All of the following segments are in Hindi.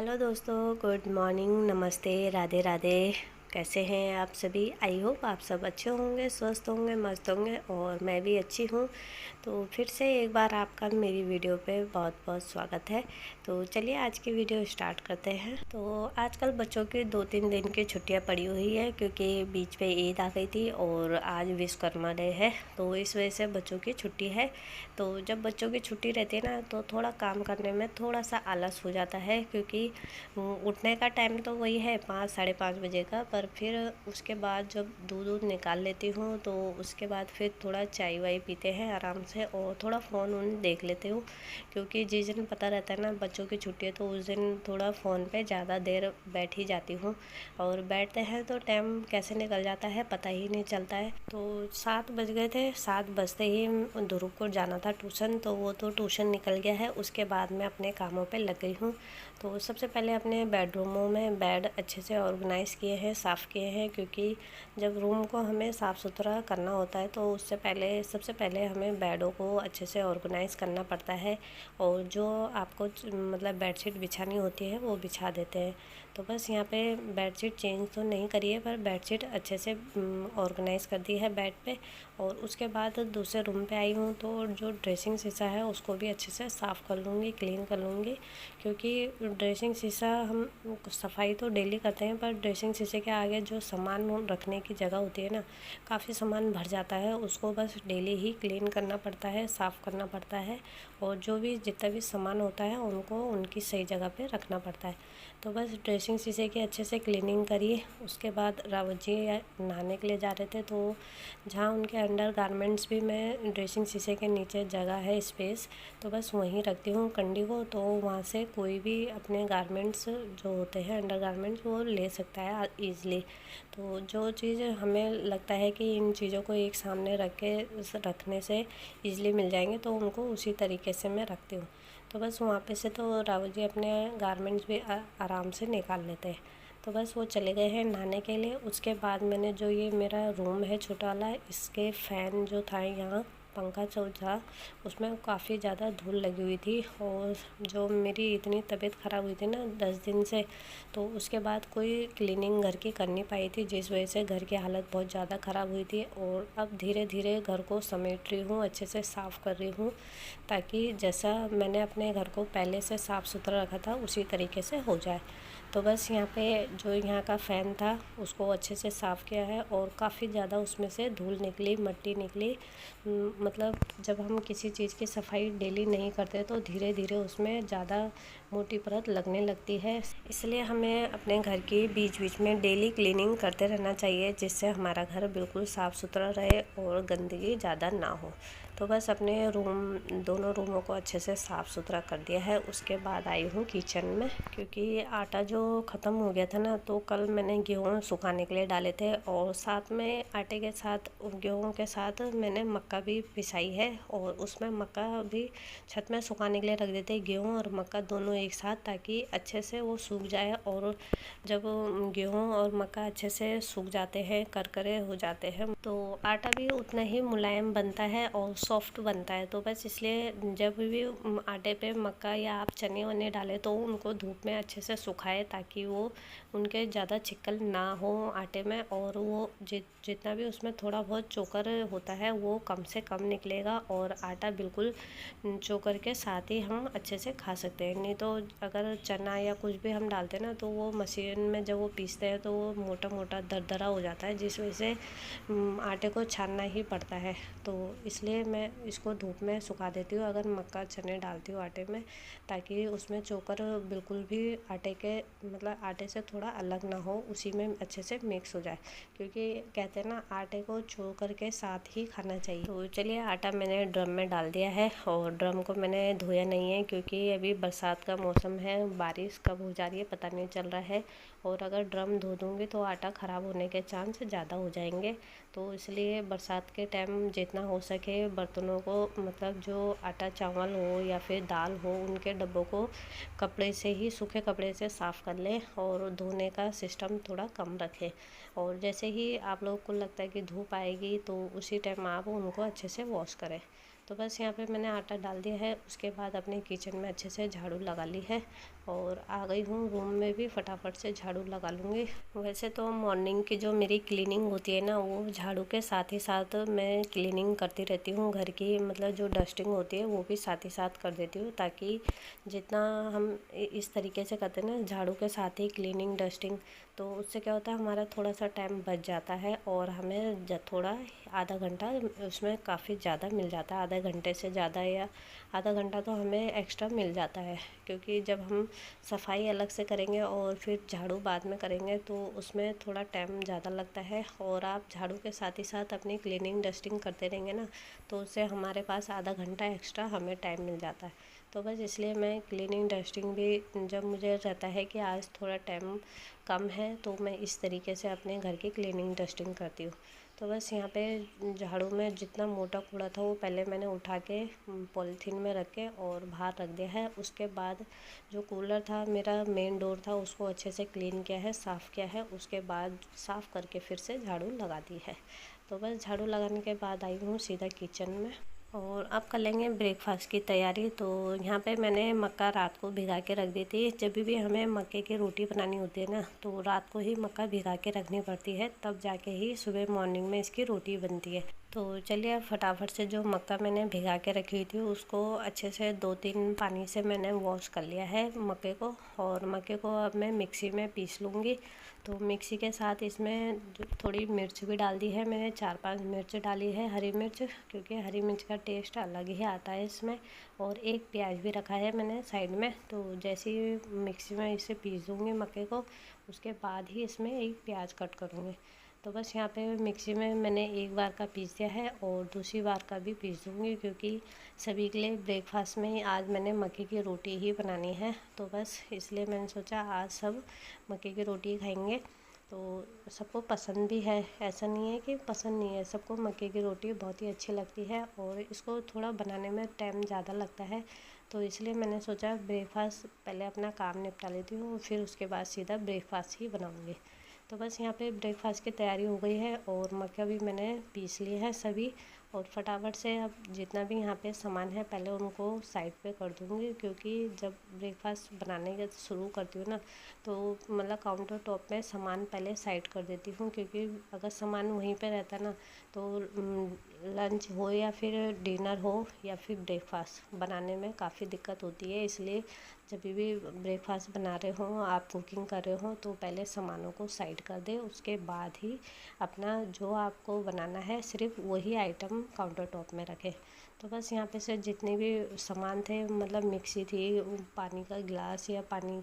हेलो दोस्तों, गुड मॉर्निंग, नमस्ते, राधे राधे। कैसे हैं आप सभी? आई होप आप सब अच्छे होंगे, स्वस्थ होंगे, मस्त होंगे और मैं भी अच्छी हूँ। तो फिर से एक बार आपका मेरी वीडियो पे बहुत बहुत स्वागत है। तो चलिए आज की वीडियो स्टार्ट करते हैं। तो आजकल बच्चों की 2-3 दिन की छुट्टियाँ पड़ी हुई है क्योंकि बीच पे ईद आ गई थी और आज विश्वकर्मा डे है, तो इस वजह से बच्चों की छुट्टी है। तो जब बच्चों की छुट्टी रहती है ना, तो थोड़ा काम करने में थोड़ा सा आलस हो जाता है क्योंकि उठने का टाइम तो वही है 5 साढ़े 5 बजे का, पर फिर उसके बाद जब दूध वूध निकाल लेती हूँ तो उसके बाद फिर थोड़ा चाय वाय पीते हैं आराम से और थोड़ा फ़ोन वोन देख लेती हूँ क्योंकि जिस दिन पता रहता है ना बच्चों की छुट्टी है तो उस दिन थोड़ा फ़ोन पे ज़्यादा देर बैठ ही जाती हूँ और बैठते हैं तो टाइम कैसे निकल जाता है पता ही नहीं चलता है। तो 7 बज गए थे, 7 बजते ही ध्रुव को जाना था ट्यूशन, तो वो तो ट्यूशन निकल गया है। उसके बाद मैं अपने कामों पे लग गई हूँ। तो सबसे पहले अपने बेडरूमों में बेड अच्छे से ऑर्गेनाइज़ किए हैं, साफ़ किए हैं क्योंकि जब रूम को हमें साफ़ सुथरा करना होता है तो उससे पहले सबसे पहले हमें बेडों को अच्छे से ऑर्गेनाइज़ करना पड़ता है और जो आपको मतलब बेडशीट बिछानी होती है वो बिछा देते हैं। तो बस यहाँ पे बेडशीट चेंज तो नहीं करी है पर बेडशीट अच्छे से ऑर्गेनाइज़ कर दी है बेड पे। और उसके बाद दूसरे रूम पे आई हूँ तो जो ड्रेसिंग शीशा है उसको भी अच्छे से साफ़ कर लूँगी, क्लीन कर लूँगी क्योंकि ड्रेसिंग शीशा हम सफाई तो डेली करते हैं पर ड्रेसिंग शीशे के आगे जो सामान रखने की जगह होती है ना, काफ़ी सामान भर जाता है, उसको बस डेली ही क्लीन करना पड़ता है, साफ़ करना पड़ता है और जो भी जितना भी सामान होता है उनको उनकी सही जगह पे रखना पड़ता है। तो बस ड्रेसिंग शीशे की अच्छे से क्लीनिंग करिए। उसके बाद रावत जी नहाने के लिए जा रहे थे तो जहाँ उनके अंडर गारमेंट्स भी मैं ड्रेसिंग शीशे के नीचे जगह है स्पेस, तो बस वहीं रखती हूँ कंडी को, तो वहाँ से कोई भी अपने गारमेंट्स जो होते हैं अंडर गारमेंट्स वो ले सकता है ईज़िली। तो जो चीज़ हमें लगता है कि इन चीज़ों को एक सामने रखने से ईज़िली मिल जाएंगे तो उनको उसी तरीके से मैं रखती हूँ। तो बस वहाँ पे से तो रावत जी अपने गारमेंट्स भी आराम से निकाल लेते हैं। तो बस वो चले गए हैं नहाने के लिए। उसके बाद मैंने जो ये मेरा रूम है छोटा वाला, इसके फ़ैन जो था यहाँ पंखा जो था उसमें काफ़ी ज़्यादा धूल लगी हुई थी और जो मेरी इतनी तबीयत ख़राब हुई थी ना 10 दिन से, तो उसके बाद कोई क्लीनिंग घर की कर नहीं पाई थी जिस वजह से घर की हालत बहुत ज़्यादा ख़राब हुई थी। और अब धीरे धीरे घर को समेट रही हूँ, अच्छे से साफ़ कर रही हूँ ताकि जैसा मैंने अपने घर को पहले से साफ़ सुथरा रखा था उसी तरीके से हो जाए। तो बस यहाँ पे जो यहाँ का फ़ैन था उसको अच्छे से साफ़ किया है और काफ़ी ज़्यादा उसमें से धूल निकली, मिट्टी निकली। मतलब जब हम किसी चीज़ की सफाई डेली नहीं करते तो धीरे धीरे उसमें ज़्यादा मोटी परत लगने लगती है। इसलिए हमें अपने घर की बीच बीच में डेली क्लीनिंग करते रहना चाहिए जिससे हमारा घर बिल्कुल साफ़ सुथरा रहे और गंदगी ज़्यादा ना हो। तो बस अपने दोनों रूमों को अच्छे से साफ़ सुथरा कर दिया है। उसके बाद आई हूँ किचन में क्योंकि आटा जो ख़त्म हो गया था ना, तो कल मैंने गेहूँ सुखाने के लिए डाले थे और साथ में आटे के साथ गेहूँ के साथ मैंने मक्का भी पिसाई है और उसमें मक्का भी छत में सुखाने के लिए रख देते हैं, गेहूँ और मक्का दोनों एक साथ, ताकि अच्छे से वो सूख जाए। और जब गेहूँ और मक्का अच्छे से सूख जाते हैं, करकरे हो जाते हैं, तो आटा भी उतना ही मुलायम बनता है और सॉफ्ट बनता है। तो बस इसलिए जब भी आटे पे मक्का या आप चने वने डालें तो उनको धूप में अच्छे से सुखाएं ताकि वो उनके ज़्यादा चिक्कल ना हो आटे में और वो जितना भी उसमें थोड़ा बहुत चोकर होता है वो कम से कम निकलेगा और आटा बिल्कुल चोकर के साथ ही हम अच्छे से खा सकते हैं। नहीं तो अगर चना या कुछ भी हम डालते हैं ना तो वो मशीन में जब वो पीसते हैं तो वो मोटा मोटा दरदरा हो जाता है जिस वजह से आटे को छानना ही पड़ता है। तो इसलिए मैं इसको धूप में सुखा देती हूँ अगर मक्का चने डालती हूँ आटे में, ताकि उसमें चोकर बिल्कुल भी आटे के मतलब आटे से थोड़ा अलग ना हो, उसी में अच्छे से मिक्स हो जाए, क्योंकि कहते हैं ना आटे को चोकर के साथ ही खाना चाहिए। तो चलिए आटा मैंने ड्रम में डाल दिया है और ड्रम को मैंने धोया नहीं है क्योंकि अभी बरसात का मौसम है, बारिश कब हो जा रही है पता नहीं चल रहा है और अगर ड्रम धो दूँगी तो आटा ख़राब होने के चांस ज़्यादा हो जाएंगे। तो इसलिए बरसात के टाइम जितना हो सके बर्तनों को मतलब जो आटा चावल हो या फिर दाल हो उनके डब्बों को कपड़े से ही, सूखे कपड़े से साफ़ कर लें और धोने का सिस्टम थोड़ा कम रखें। और जैसे ही आप लोगों को लगता है कि धूप आएगी तो उसी टाइम आप उनको अच्छे से वॉश करें। तो बस यहाँ पे मैंने आटा डाल दिया है। उसके बाद अपने किचन में अच्छे से झाड़ू लगा ली है और आ गई हूँ रूम में भी फटाफट से झाड़ू लगा लूँगी। वैसे तो मॉर्निंग की जो मेरी क्लीनिंग होती है ना, वो झाड़ू के साथ ही साथ मैं क्लीनिंग करती रहती हूँ घर की, मतलब जो डस्टिंग होती है वो भी साथ ही साथ कर देती हूँ, ताकि जितना हम इस तरीके से करते हैं ना, झाड़ू के साथ ही क्लीनिंग डस्टिंग, तो उससे क्या होता है हमारा थोड़ा सा टाइम बच जाता है और हमें थोड़ा आधा घंटा उसमें काफ़ी ज़्यादा मिल जाता है, आधा घंटे से ज़्यादा या आधा घंटा तो हमें एक्स्ट्रा मिल जाता है। क्योंकि जब हम सफाई अलग से करेंगे और फिर झाड़ू बाद में करेंगे तो उसमें थोड़ा टाइम ज़्यादा लगता है, और आप झाड़ू के साथ ही साथ अपनी क्लीनिंग डस्टिंग करते रहेंगे ना, तो उससे हमारे पास आधा घंटा एक्स्ट्रा हमें टाइम मिल जाता है। तो बस इसलिए मैं क्लीनिंग डस्टिंग भी, जब मुझे रहता है कि आज थोड़ा टाइम कम है, तो मैं इस तरीके से अपने घर की क्लीनिंग डस्टिंग करती हूँ। तो बस यहाँ पे झाड़ू में जितना मोटा कूड़ा था वो पहले मैंने उठा के पॉलीथीन में रख के और बाहर रख दिया है। उसके बाद जो कूलर था, मेरा मेन डोर था, उसको अच्छे से क्लीन किया है, साफ़ किया है। उसके बाद साफ़ करके फिर से झाड़ू लगा दी है। तो बस झाड़ू लगाने के बाद आई हूँ सीधा किचन में और अब कर लेंगे ब्रेकफास्ट की तैयारी। तो यहाँ पे मैंने मक्का रात को भिगा के रख दी थी। जब भी हमें मक्के की रोटी बनानी होती है ना, तो रात को ही मक्का भिगा के रखनी पड़ती है, तब जाके ही सुबह मॉर्निंग में इसकी रोटी बनती है। तो चलिए अब फटाफट से जो मक्का मैंने भिगा के रखी हुई थी उसको अच्छे से 2-3 पानी से मैंने वॉश कर लिया है मक्के को, और मक्के को अब मैं मिक्सी में पीस लूँगी। तो मिक्सी के साथ इसमें थोड़ी मिर्च भी डाल दी है मैंने, 4-5 मिर्च डाली है, हरी मिर्च, क्योंकि हरी मिर्च का टेस्ट अलग ही आता है इसमें। और एक प्याज भी रखा है मैंने साइड में। तो जैसे ही मिक्सी में इसे पीस दूँगी मक्के को, उसके बाद ही इसमें एक प्याज कट करूँगी। तो बस यहाँ पे मिक्सी में मैंने एक बार का पीस दिया है और दूसरी बार का भी पीस दूँगी, क्योंकि सभी के लिए ब्रेकफास्ट में ही आज मैंने मक्के की रोटी ही बनानी है। तो बस इसलिए मैंने सोचा आज सब मक्के की रोटी खाएंगे। तो सबको पसंद भी है, ऐसा नहीं है कि पसंद नहीं है, सबको मक्के की रोटी बहुत ही अच्छी लगती है और इसको थोड़ा बनाने में टाइम ज़्यादा लगता है। तो इसलिए मैंने सोचा ब्रेकफास्ट पहले अपना काम निपटा लेती हूँ, फिर उसके बाद सीधा ब्रेकफास्ट ही बनाऊँगी। तो बस यहाँ पे ब्रेकफास्ट की तैयारी हो गई है और मक्का भी मैंने पीस लिए हैं सभी, और फटाफट से अब जितना भी यहाँ पे सामान है पहले उनको साइड पे कर दूँगी, क्योंकि जब ब्रेकफास्ट बनाने का शुरू करती हूँ ना, तो मतलब काउंटर टॉप में सामान पहले साइड कर देती हूँ, क्योंकि अगर सामान वहीं पे रहता ना, तो लंच हो या फिर डिनर हो या फिर ब्रेकफास्ट बनाने में काफ़ी दिक्कत होती है। इसलिए जब भी ब्रेकफास्ट बना रहे हो, आप कुकिंग कर रहे हो, तो पहले सामानों को साइड कर दें, उसके बाद ही अपना जो आपको बनाना है सिर्फ वही आइटम काउंटर टॉप में रखें। तो बस यहाँ पे से जितने भी सामान थे, मतलब मिक्सी थी, पानी का गिलास या पानी,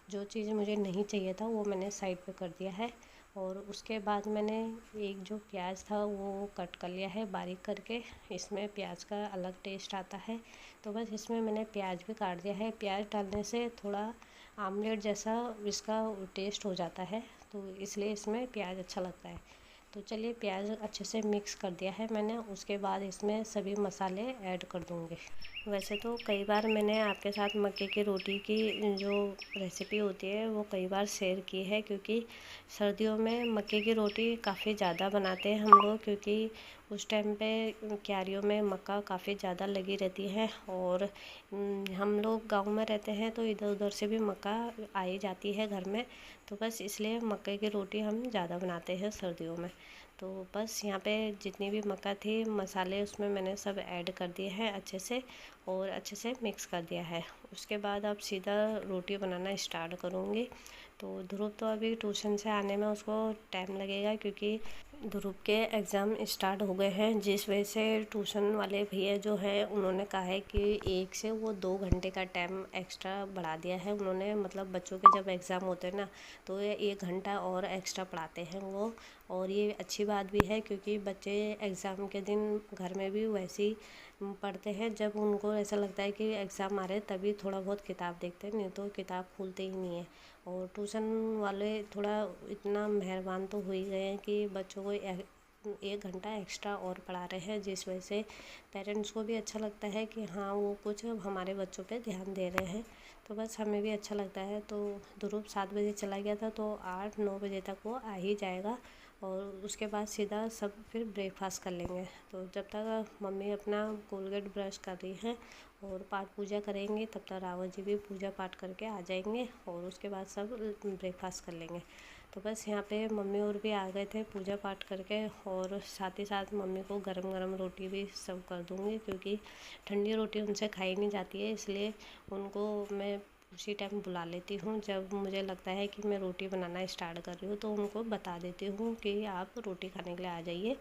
जो चीज़ मुझे नहीं चाहिए था वो मैंने साइड पे कर दिया है। और उसके बाद मैंने एक जो प्याज था वो कट कर लिया है बारीक करके, इसमें प्याज का अलग टेस्ट आता है। तो बस इसमें मैंने प्याज भी काट दिया है। प्याज डालने से थोड़ा आमलेट जैसा इसका टेस्ट हो जाता है, तो इसलिए इसमें प्याज अच्छा लगता है। तो चलिए प्याज अच्छे से मिक्स कर दिया है मैंने, उसके बाद इसमें सभी मसाले ऐड कर दूँगी। वैसे तो कई बार मैंने आपके साथ मक्के की रोटी की जो रेसिपी होती है वो कई बार शेयर की है, क्योंकि सर्दियों में मक्के की रोटी काफ़ी ज़्यादा बनाते हैं हम लोग, क्योंकि उस टाइम पे क्यारियों में मक्का काफ़ी ज़्यादा लगी रहती है, और हम लोग गांव में रहते हैं तो इधर उधर से भी मक्का आई जाती है घर में। तो बस इसलिए मक्के की रोटी हम ज़्यादा बनाते हैं सर्दियों में। तो बस यहाँ पे जितनी भी मक्का थी, मसाले उसमें मैंने सब ऐड कर दिए हैं अच्छे से, और अच्छे से मिक्स कर दिया है। उसके बाद अब सीधा रोटी बनाना स्टार्ट करूँगी। तो ध्रुव तो अभी ट्यूशन से आने में उसको टाइम लगेगा, क्योंकि ध्रुव के एग्ज़ाम स्टार्ट हो गए हैं, जिस वजह से ट्यूशन वाले भैया जो है उन्होंने कहा है कि 1 से वो 2 घंटे का टाइम एक्स्ट्रा बढ़ा दिया है उन्होंने। मतलब बच्चों के जब एग्ज़ाम होते हैं ना, तो ये 1 घंटा और एक्स्ट्रा पढ़ाते हैं वो। और ये अच्छी बात भी है, क्योंकि बच्चे एग्ज़ाम के दिन घर में भी वैसे ही पढ़ते हैं, जब उनको ऐसा लगता है कि एग्ज़ाम आ रहे हैं तभी थोड़ा बहुत किताब देखते हैं, नहीं तो किताब खोलते ही नहीं है। और ट्यूशन वाले थोड़ा इतना मेहरबान तो हो ही गए हैं कि बच्चों को 1 घंटा एक्स्ट्रा और पढ़ा रहे हैं, जिस वजह से पेरेंट्स को भी अच्छा लगता है कि हाँ वो कुछ हमारे बच्चों पे ध्यान दे रहे हैं। तो बस हमें भी अच्छा लगता है। तो ध्रुव 7 बजे चला गया था, तो 8-9 बजे तक वो आ ही जाएगा और उसके बाद सीधा सब फिर ब्रेकफास्ट कर लेंगे। तो जब तक मम्मी अपना कोलगेट ब्रश कर रही हैं और पाठ पूजा करेंगे, तब तक रावत जी भी पूजा पाठ करके आ जाएंगे और उसके बाद सब ब्रेकफास्ट कर लेंगे। तो बस यहाँ पे मम्मी और भी आ गए थे पूजा पाठ करके, और साथ ही साथ मम्मी को गरम गरम रोटी भी सर्व कर दूँगी, क्योंकि ठंडी रोटी उनसे खाई नहीं जाती है। इसलिए उनको मैं उसी टाइम बुला लेती हूँ। जब मुझे लगता है कि मैं रोटी बनाना स्टार्ट कर रही हूँ, तो उनको बता देती हूँ कि आप रोटी खाने के लिए आ जाइए।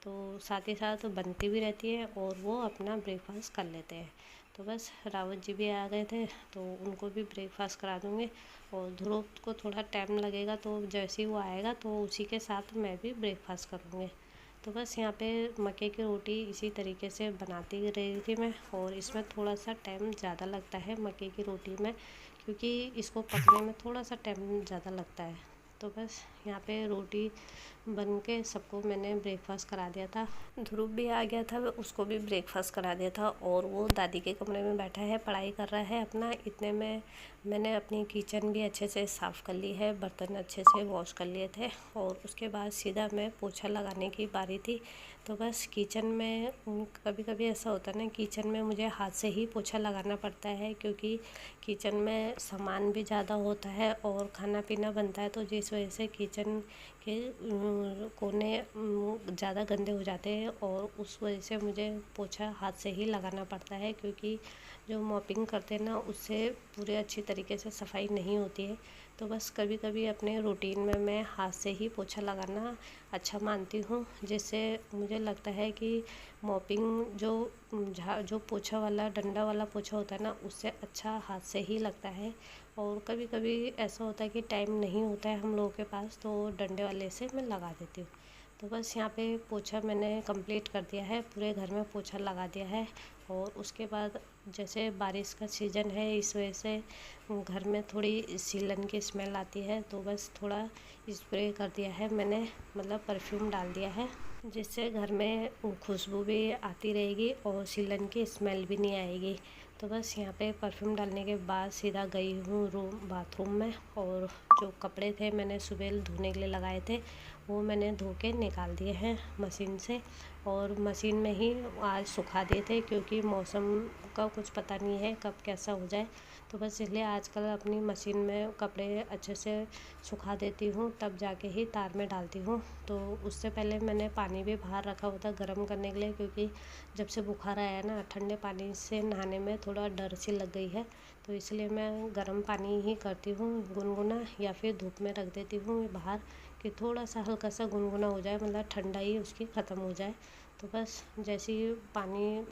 तो साथ ही साथ बनती भी रहती है और वो अपना ब्रेकफास्ट कर लेते हैं। तो बस रावत जी भी आ गए थे, तो उनको भी ब्रेकफास्ट करा दूँगी। और ध्रुव को थोड़ा टाइम लगेगा, तो जैसे ही वो आएगा तो उसी के साथ मैं भी ब्रेकफास्ट करूँगी। तो बस यहाँ पे मक्के की रोटी इसी तरीके से बनाती रही थी मैं, और इसमें थोड़ा सा टाइम ज़्यादा लगता है मक्के की रोटी में, क्योंकि इसको पकने में थोड़ा सा टाइम ज़्यादा लगता है। तो बस यहाँ पे रोटी बन के सबको मैंने ब्रेकफास्ट करा दिया था। ध्रुव भी आ गया था, उसको भी ब्रेकफास्ट करा दिया था, और वो दादी के कमरे में बैठा है, पढ़ाई कर रहा है अपना। इतने में मैंने अपनी किचन भी अच्छे से साफ़ कर ली है, बर्तन अच्छे से वॉश कर लिए थे, और उसके बाद सीधा मैं पोछा लगाने की बारी थी। तो बस किचन में कभी कभी ऐसा होता है ना, किचन में मुझे हाथ से ही पोछा लगाना पड़ता है, क्योंकि किचन में सामान भी ज़्यादा होता है और खाना पीना बनता है, तो जिस वजह से किचन के कोने ज़्यादा गंदे हो जाते हैं, और उस वजह से मुझे पोछा हाथ से ही लगाना पड़ता है, क्योंकि जो मॉपिंग करते हैं ना, उससे पूरे अच्छी तरीके से सफाई नहीं होती है। तो बस कभी कभी अपने रूटीन में मैं हाथ से ही पोछा लगाना अच्छा मानती हूँ, जिससे मुझे लगता है कि मॉपिंग जो पोछा वाला डंडा वाला पोछा होता है ना, उससे अच्छा हाथ से ही लगता है। और कभी कभी ऐसा होता है कि टाइम नहीं होता है हम लोगों के पास, तो डंडे वाले से मैं लगा देती हूँ। तो बस यहाँ पे पोछा मैंने कंप्लीट कर दिया है, पूरे घर में पोछा लगा दिया है। और उसके बाद जैसे बारिश का सीज़न है, इस वजह से घर में थोड़ी सीलन की स्मेल आती है, तो बस थोड़ा स्प्रे कर दिया है मैंने, मतलब परफ्यूम डाल दिया है, जिससे घर में खुशबू भी आती रहेगी और सीलन की स्मेल भी नहीं आएगी। तो बस यहाँ पे परफ्यूम डालने के बाद सीधा गई हूँ बाथरूम में, और जो कपड़े थे मैंने सुबह धोने के लिए लगाए थे, वो मैंने धो के निकाल दिए हैं मशीन से, और मशीन में ही आज सुखा दिए थे, क्योंकि मौसम का कुछ पता नहीं है कब कैसा हो जाए। तो बस इसलिए आजकल अपनी मशीन में कपड़े अच्छे से सुखा देती हूँ, तब जाके ही तार में डालती हूँ। तो उससे पहले मैंने पानी भी बाहर रखा हुआ था गर्म करने के लिए, क्योंकि जब से बुखार आया ना, ठंडे पानी से नहाने में थोड़ा डर सी लग गई है, तो इसलिए मैं गर्म पानी ही करती हूँ गुनगुना, या फिर धूप में रख देती हूँ बाहर, कि थोड़ा सा हल्का सा गुनगुना हो जाए, मतलब ठंडा ही उसकी ख़त्म हो जाए। तो बस जैसे ही पानी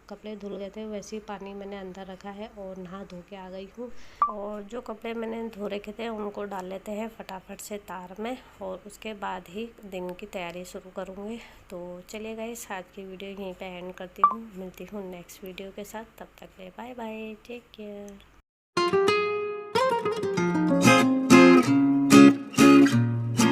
कपड़े धुल गए थे, वैसे ही पानी मैंने अंदर रखा है और नहा धो के आ गई हूँ। और जो कपड़े मैंने धो रखे थे उनको डाल लेते हैं फटाफट से तार में, और उसके बाद ही दिन की तैयारी शुरू करूँगी। तो चलिए गाइस, आज की वीडियो यहीं पे एंड करती हूँ, मिलती हूँ नेक्स्ट वीडियो के साथ। तब तक के लिए बाय बाय, टेक केयर।